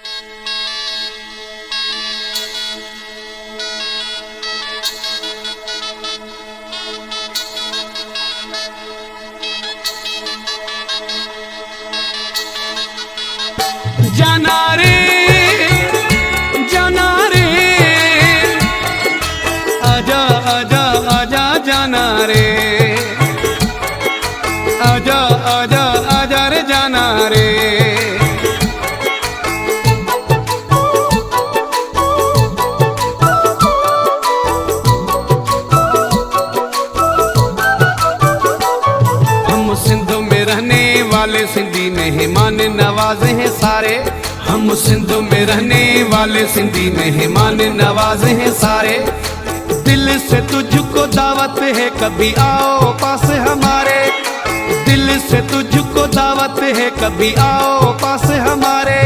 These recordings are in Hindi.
जाना रे आजा आजा आजा जाना रे आजा आजा आजा रे जाना रे। हम सिंध में रहने वाले सिंधी मेहमान नवाजे हैं सारे। हम सिंध में रहने वाले सिंधी मेहमान नवाजे हैं सारे। दिल से तुझको दावत है कभी आओ पास हमारे। दिल से तुझको दावत है कभी आओ पास हमारे।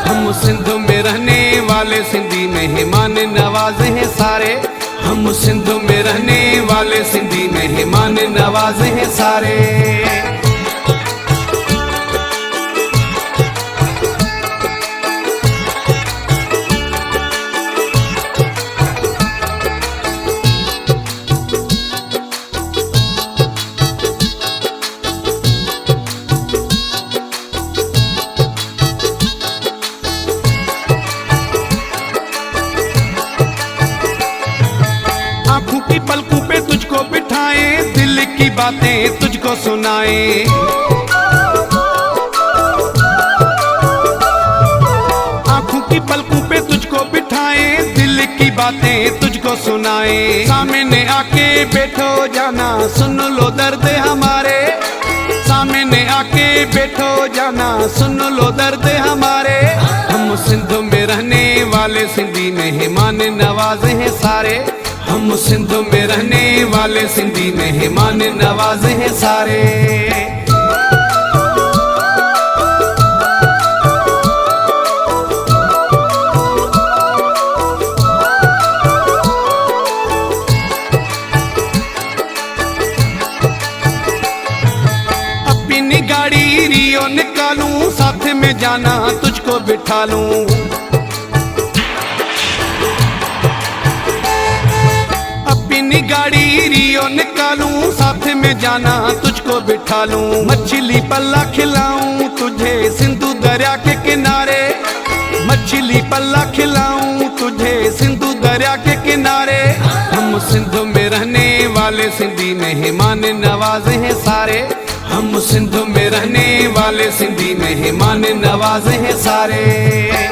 हम सिंध में रहने वाले सिंधी मेहमान नवाजे हैं सारे। हम सिंध में रहने वाले सिंधी मेहमान नवाजे हैं सारे। आँखों की पलकों पे तुझको बिठाए, दिल की बातें तुझको सुनाए। आँखों की पलकों पे तुझको बिठाए, दिल की बातें तुझको सुनाए। सामने आके बैठो जाना सुन लो दर्द हमारे। सामने आके बैठो जाना सुन लो दर्द हमारे। हम सिंध में रहने वाले सिंधी मेहमान नवाजे हैं सारे। हम सिंध में रहने वाले सिंधी मेहमान नवाजे हैं सारे। अपनी गाड़ी रियो निकालूं, साथ में जाना तुझको बिठा लूं। अपनी गाड़ी रियो निकालूं, साथ में जाना तुझको बिठा लूं। मछली पल्ला खिलाऊं तुझे सिंधु दरिया के किनारे। मछली पल्ला खिलाऊं तुझे सिंधु दरिया के किनारे। हम सिंध में रहने वाले सिंधी मेहमान नवाजे हैं सारे। हम सिंध में रहने वाले सिंधी मेहमान नवाजे हैं सारे।